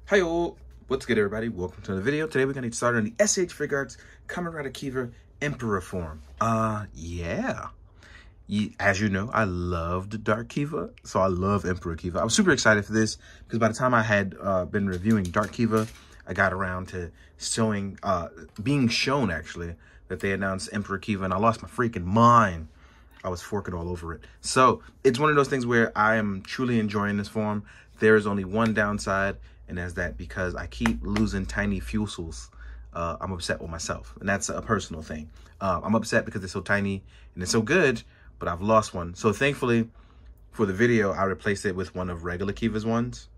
Hi, what's good, everybody? Welcome to the video. Today we're gonna get started on the SH Figuarts Kamen Kiva Emperor form. Yeah. As you know, I loved Dark Kiva, so I love Emperor Kiva. I was super excited for this because by the time I had been reviewing Dark Kiva, I got around to being shown actually that they announced Emperor Kiva, and I lost my freaking mind. I was forking all over it. So it's one of those things where I am truly enjoying this form. There is only one downside, and that's that because I keep losing tiny fusils, I'm upset with myself. And that's a personal thing. I'm upset because they're so tiny and they're so good, but I've lost one. So thankfully, for the video, I replaced it with one of regular Kiva's ones.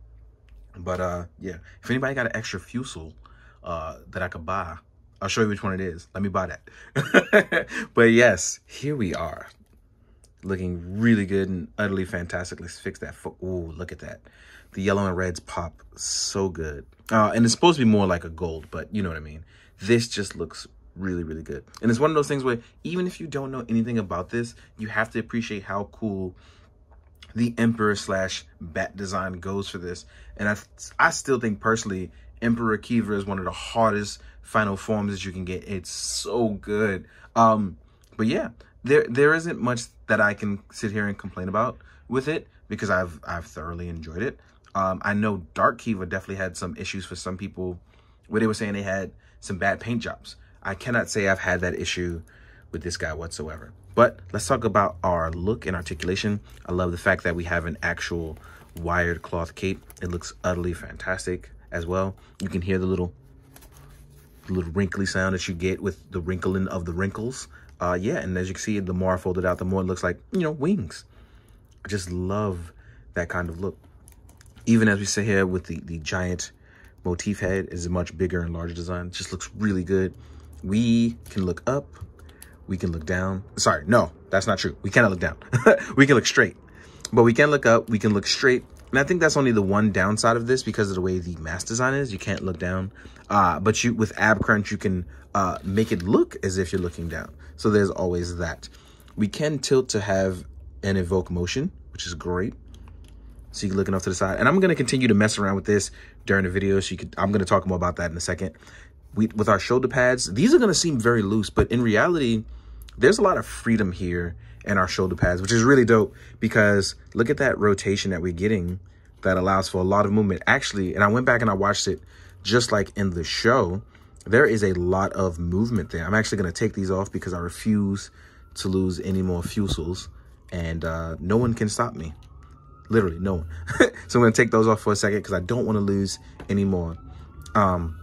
But yeah, if anybody got an extra fusil that I could buy, I'll show you which one it is. Let me buy that. But yes, here we are. Looking really good and utterly fantastic. Let's fix that. Ooh, look at that. The yellow and reds pop so good. And it's supposed to be more like a gold, but you know what I mean. This just looks really, really good. And it's one of those things where even if you don't know anything about this, you have to appreciate how cool the Emperor / Bat design goes for this. And I still think personally, Emperor Kiva is one of the hardest final forms that you can get. It's so good. But yeah, there isn't much that I can sit here and complain about with it because I've thoroughly enjoyed it. I know Dark Kiva definitely had some issues for some people where they were saying they had some bad paint jobs. I cannot say I've had that issue with this guy whatsoever. But let's talk about our look and articulation. I love the fact that we have an actual wired cloth cape. It looks utterly fantastic as well. You can hear the little wrinkly sound that you get with the wrinkling of the wrinkles. Yeah, and as you can see, the more I fold it out, the more it looks like, you know, wings. I just love that kind of look. Even as we sit here with the giant motif head is a much bigger and larger design. It just looks really good. We can look up. We can look down. Sorry, no, that's not true. We cannot look down. We can look straight. But we can look up. We can look straight. And I think that's only the one downside of this because of the way the mask design is. You can't look down. But with ab crunch, you can make it look as if you're looking down. So there's always that. We can tilt to have an evoke motion, which is great. So you're looking off to the side. And I'm going to continue to mess around with this during the video. So I'm going to talk more about that in a second. With our shoulder pads, these are going to seem very loose. But in reality, there's a lot of freedom here in our shoulder pads, which is really dope. Because look at that rotation that we're getting that allows for a lot of movement. Actually, and I went back and I watched it just like in the show. There is a lot of movement there. I'm actually going to take these off because I refuse to lose any more fusils. And no one can stop me. Literally, no one. So I'm going to take those off for a second because I don't want to lose any more. And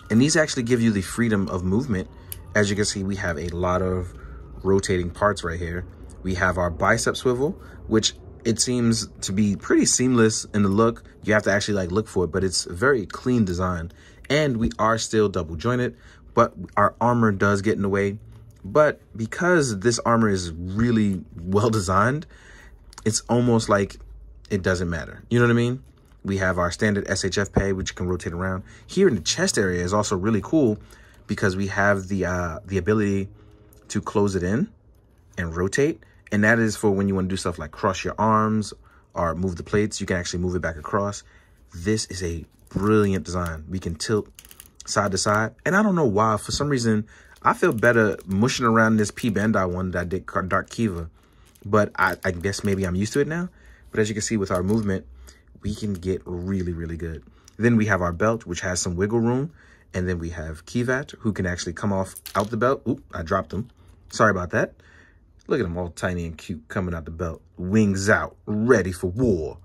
these actually give you the freedom of movement. As you can see, we have a lot of rotating parts right here. We have our bicep swivel, which it seems to be pretty seamless in the look. You have to actually like look for it, but it's a very clean design. And we are still double jointed, but our armor does get in the way. But because this armor is really well designed, it's almost like it doesn't matter. You know what I mean? We have our standard SHF peg, which can rotate around. Here in the chest area is also really cool because we have the ability to close it in and rotate. And that is for when you want to do stuff like cross your arms or move the plates. You can actually move it back across. This is a brilliant design. We can tilt side to side. And I don't know why, for some reason, I feel better mushing around this P Bandai one that I did Dark Kiva. But I guess maybe I'm used to it now. But as you can see with our movement, we can get really, really good. Then we have our belt, which has some wiggle room. And then we have Kiva, who can actually come out the belt. Oop, I dropped him. Sorry about that. Look at him all tiny and cute coming out the belt. Wings out, ready for war.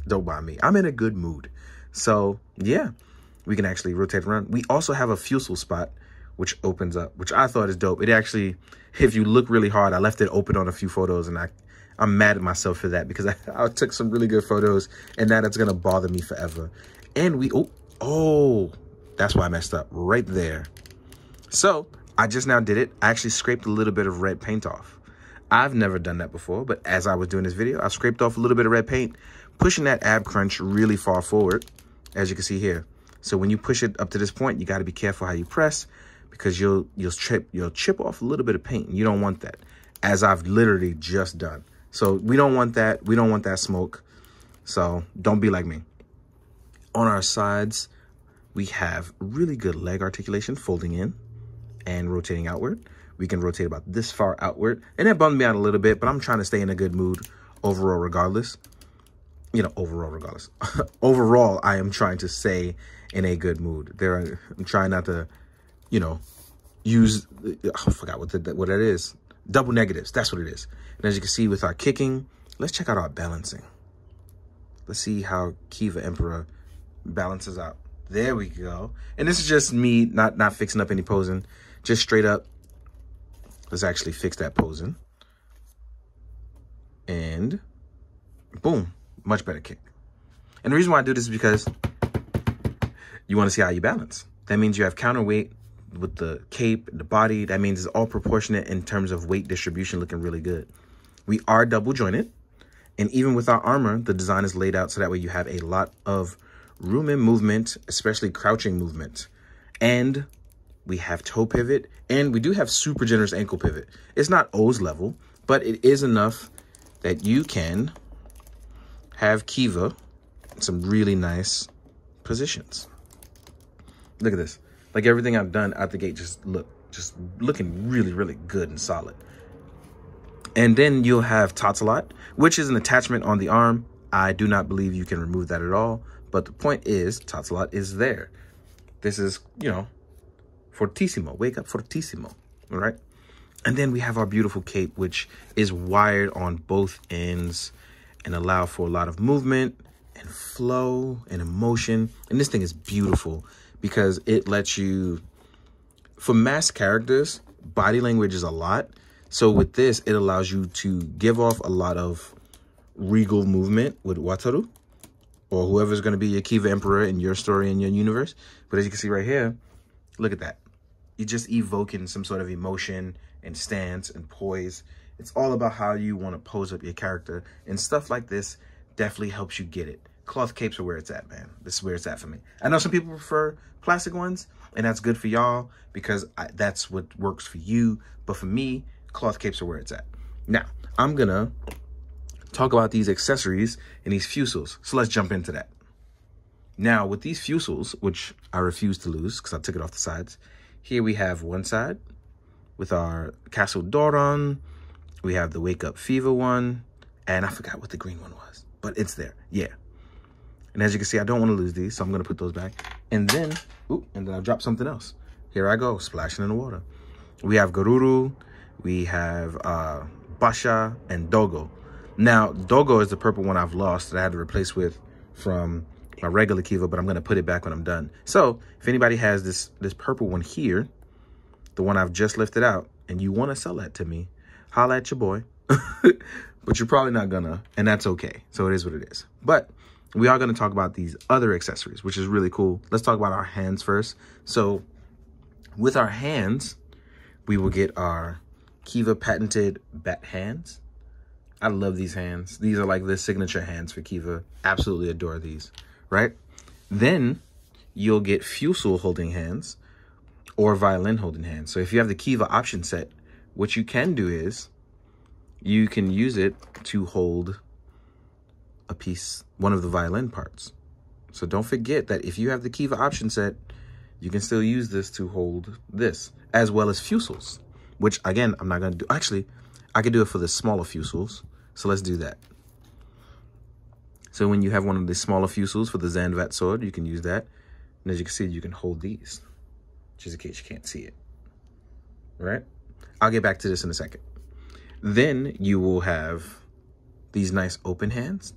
Don't mind me. I'm in a good mood. So, yeah, we can actually rotate around. We also have a fusil spot, which opens up, which I thought is dope. It actually, if you look really hard, I left it open on a few photos, and I'm mad at myself for that because I took some really good photos, and now that's going to bother me forever. And oh, that's why I messed up right there. So I just now did it. I actually scraped a little bit of red paint off. I've never done that before, but as I was doing this video, I scraped off a little bit of red paint, pushing that ab crunch really far forward, as you can see here. So when you push it up to this point, you got to be careful how you press because you'll chip off a little bit of paint. And you don't want that, as I've literally just done. So we don't want that. We don't want that smoke. So don't be like me. On our sides, we have really good leg articulation, folding in and rotating outward. We can rotate about this far outward. And that bummed me out a little bit, but I'm trying to stay in a good mood overall regardless. You know, overall regardless. Overall, I am trying to stay in a good mood. I'm trying not to, you know, use, I forgot what that is. Double negatives, that's what it is. And as you can see with our kicking, let's check out our balancing. Let's see how Kiva Emperor balances out. There we go. And this is just me not fixing up any posing, just straight up. Let's actually fix that posing. And boom, much better kick. And the reason why I do this is because you want to see how you balance. That means you have counterweight with the cape and the body. That means it's all proportionate in terms of weight distribution, looking really good. We are double jointed. And even with our armor, the design is laid out so that way you have a lot of room and movement, especially crouching movement. And we have toe pivot, and we do have super generous ankle pivot. It's not O's level, but it is enough that you can have Kiva in some really nice positions. Look at this. Like everything I've done out the gate just looking really, really good and solid. And then you'll have Tatsalot, which is an attachment on the arm. I do not believe you can remove that at all. But the point is, Tatsalot is there. This is, you know, fortissimo. Wake up fortissimo. All right. And then we have our beautiful cape, which is wired on both ends and allow for a lot of movement and flow and emotion. And this thing is beautiful because it lets you, for masked characters, body language is a lot. So with this, it allows you to give off a lot of regal movement with Wataru, or whoever's going to be your Kiva Emperor in your story, in your universe. But as you can see right here, look at that. You're just evoking some sort of emotion and stance and poise. It's all about how you want to pose up your character. And stuff like this definitely helps you get it. Cloth capes are where it's at, man. This is where it's at for me. I know some people prefer plastic ones, and that's good for y'all because that's what works for you. But for me, cloth capes are where it's at. Now, I'm going to talk about these accessories and these fusils. So let's jump into that. Now, with these fusils, which I refuse to lose because I took it off the sides, here we have one side with our Castle Doron. We have the Wake Up Fever one. And I forgot what the green one was, but it's there. Yeah. And as you can see, I don't want to lose these, so I'm going to put those back. And then, I dropped something else. Here I go, splashing in the water. We have Garuru. We have Basha and Dogo. Now, Dogo is the purple one I've lost that I had to replace with from my regular Kiva, but I'm going to put it back when I'm done. So if anybody has this purple one here, the one I've just lifted out, and you want to sell that to me, holla at your boy. But you're probably not gonna, and that's okay. So it is what it is. But we are going to talk about these other accessories, which is really cool. Let's talk about our hands first. So with our hands, we will get our Kiva patented bat hands. I love these hands. These are like the signature hands for Kiva. Absolutely adore these, right? Then you'll get fusil holding hands or violin holding hands. So if you have the Kiva option set, what you can do is you can use it to hold a piece, one of the violin parts. So don't forget that if you have the Kiva option set, you can still use this to hold this, as well as fusils, which again, I'm not going to do. Actually, I could do it for the smaller fusils. So let's do that. So when you have one of the smaller fusils for the Zanvat sword, you can use that. And as you can see, you can hold these, just in case you can't see it. All right? I'll get back to this in a second. Then you will have these nice open hands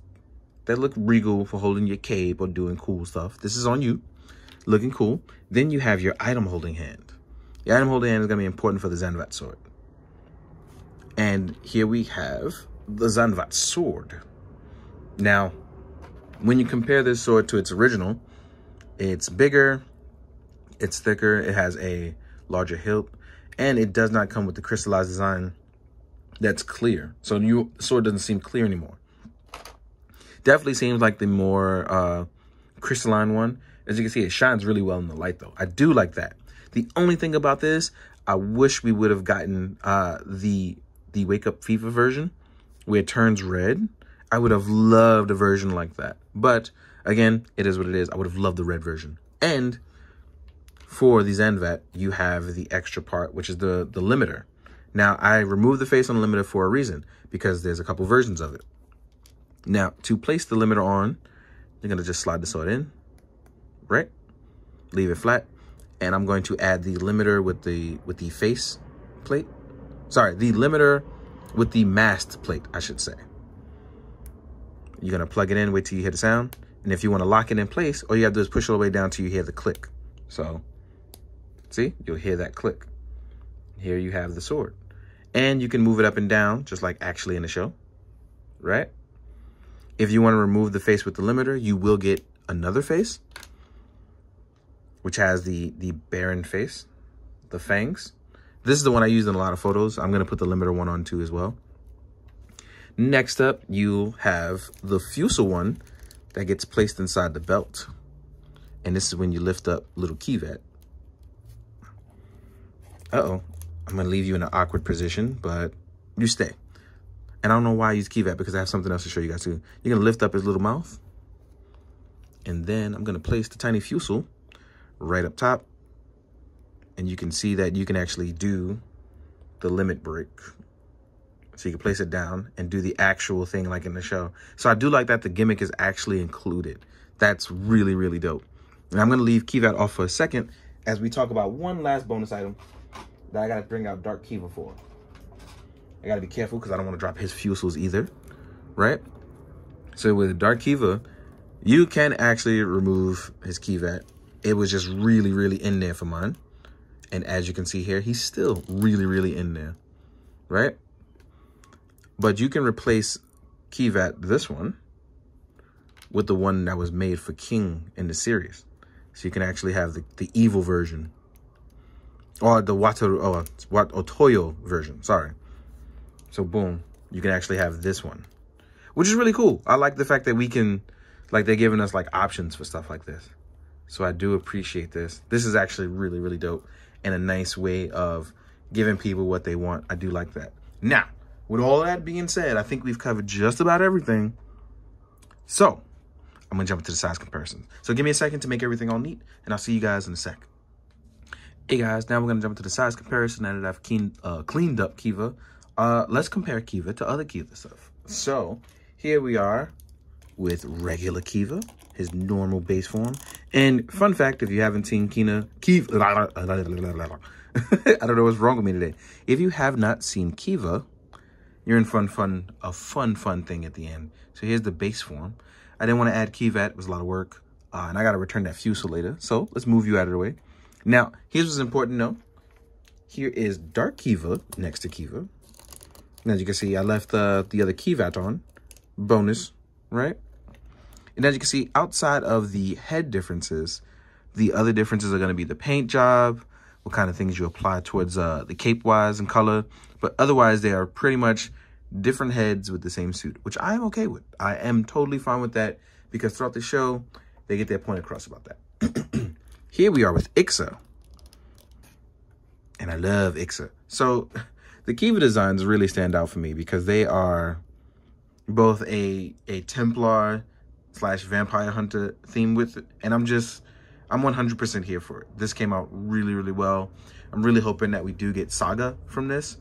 that look regal for holding your cape or doing cool stuff. This is on you, looking cool. Then you have your item holding hand. The item holding hand is going to be important for the Zanvat sword. And here we have the Zanvat sword. Now, when you compare this sword to its original, it's bigger, it's thicker, it has a larger hilt, and it does not come with the crystallized design that's clear. So your sword doesn't seem clear anymore. Definitely seems like the more crystalline one. As you can see, it shines really well in the light, though. I do like that. The only thing about this, I wish we would have gotten the Wake Up Fever version, where it turns red. I would have loved a version like that. But again, it is what it is. I would have loved the red version. And for the Zenvat, you have the extra part, which is the limiter. Now, I removed the face on the limiter for a reason, because there's a couple versions of it. Now, to place the limiter on, you're going to just slide the sword in, right? Leave it flat. And I'm going to add the limiter with the face plate. Sorry, the limiter with the mast plate, I should say. You're going to plug it in, wait till you hear the sound. And if you want to lock it in place, all you have to do is push it all the way down till you hear the click. So, see, you'll hear that click. Here you have the sword. And you can move it up and down, just like actually in the show, right? If you want to remove the face with the limiter, you will get another face, which has the Baron face, the fangs. This is the one I used in a lot of photos. I'm going to put the limiter one on too as well. Next up, you have the Fusel one that gets placed inside the belt. And this is when you lift up little Kiva. Uh-oh. I'm going to leave you in an awkward position, but you stay. And I don't know why I use Kiva, because I have something else to show you guys too. You're going to lift up his little mouth. And then I'm going to place the tiny Fusel right up top. And you can see that you can actually do the limit break. So you can place it down and do the actual thing like in the show. So I do like that the gimmick is actually included. That's really, really dope. And I'm going to leave Kiva off for a second as we talk about one last bonus item that I got to bring out Dark Kiva for. I got to be careful because I don't want to drop his Fusels either, right? So with Dark Kiva, you can actually remove his Kiva. It was just really, really in there for mine. And as you can see here, he's still really, really in there, right? But you can replace Kiva, this one, with the one that was made for King in the series. So you can actually have the evil version. Or the Otoyo version, sorry. So boom, you can actually have this one, which is really cool. I like the fact that we can, like, they're giving us like options for stuff like this. So I do appreciate this. This is actually really, really dope and a nice way of giving people what they want. I do like that. Now, with all that being said, I think we've covered just about everything. So I'm gonna jump into the size comparisons. So give me a second to make everything all neat, and I'll see you guys in a sec. Hey guys, now we're gonna jump into the size comparison now that I've cleaned up Kiva. Let's compare Kiva to other Kiva stuff. So here we are with regular Kiva, his normal base form. And fun fact, if you haven't seen Kiva, I don't know what's wrong with me today. If you have not seen Kiva, you're in a fun thing at the end. So here's the base form. I didn't want to add Kiva, it was a lot of work. And I got to return that Fusel later. So let's move you out of the way. Now, here's what's important to know. Here is Dark Kiva next to Kiva. And as you can see, I left the other Kiva on. Bonus, right? And as you can see, outside of the head differences, the other differences are going to be the paint job, what kind of things you apply towards the cape-wise and color. But otherwise, they are pretty much different heads with the same suit, which I am okay with. I am totally fine with that because throughout the show, they get their point across about that. Here we are with Ixa. And I love Ixa. So the Kiva designs really stand out for me because they are both a Templar / vampire hunter theme with it. And I'm 100% here for it. This came out really, really well. I'm really hoping that we do get Saga from this.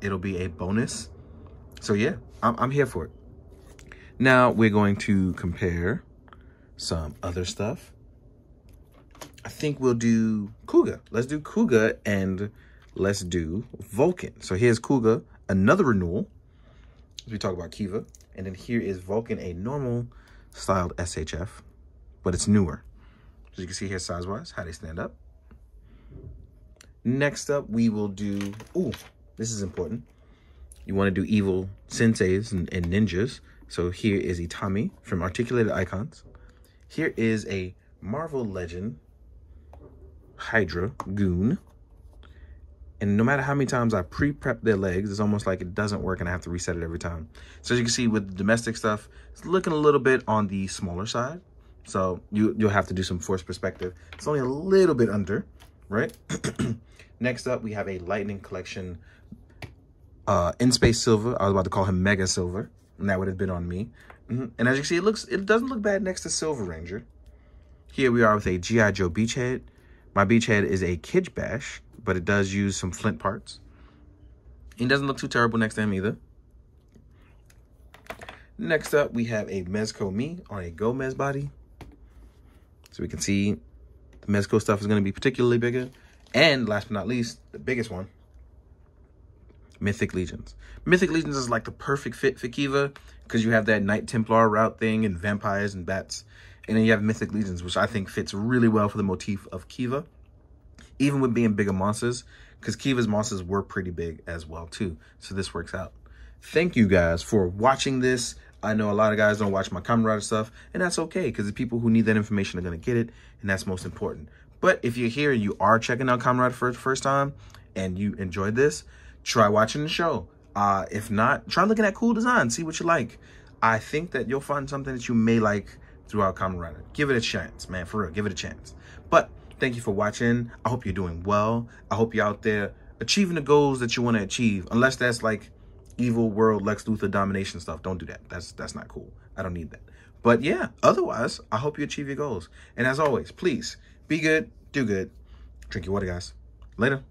It'll be a bonus. So yeah, I'm here for it. Now we're going to compare some other stuff. I think we'll do Kuga. Let's do Kuga and let's do Vulcan. So here's Kuga, another renewal, as we talk about Kiva. And then here is Vulcan, a normal styled SHF, but it's newer. As you can see here size-wise, how they stand up. Next up, we will do, ooh, this is important. You want to do evil senseis and ninjas. So here is Itami from Articulated Icons. Here is a Marvel Legend Hydra Goon. And no matter how many times I pre-prep their legs, it's almost like it doesn't work and I have to reset it every time. So as you can see with the domestic stuff, it's looking a little bit on the smaller side. So you'll have to do some forced perspective. It's only a little bit under, right? Next up, we have a Lightning Collection in Space Silver. I was about to call him Mega Silver, and that would have been on me. And as you can see, it doesn't look bad next to Silver Ranger. Here we are with a G.I. Joe Beachhead. My Beachhead is a Kidge Bash, but it does use some flint parts. It doesn't look too terrible next to him either. Next up, we have a Mezco Me on a Gomez body. So we can see the Mezco stuff is going to be particularly bigger. And last but not least, the biggest one, Mythic Legions. Mythic Legions is like the perfect fit for Kiva because you have that Knight Templar route thing and vampires and bats. And then you have Mythic Legions, which I think fits really well for the motif of Kiva, even with being bigger monsters, because Kiva's monsters were pretty big as well too. So this works out. Thank you guys for watching this. I know a lot of guys don't watch my Kamen Rider stuff, and that's okay, because the people who need that information are going to get it, and that's most important. But if you're here and you are checking out Kamen Rider for the first time, and you enjoyed this, try watching the show. If not, try looking at cool designs, see what you like. I think that you'll find something that you may like throughout Kamen Rider. Give it a chance, man, for real, give it a chance. But thank you for watching. I hope you're doing well. I hope you're out there achieving the goals that you want to achieve, unless that's like evil world Lex Luthor domination stuff. Don't do that. That's not cool. I don't need that. But yeah, otherwise, I hope you achieve your goals. And as always, please be good, do good, drink your water, guys. Later.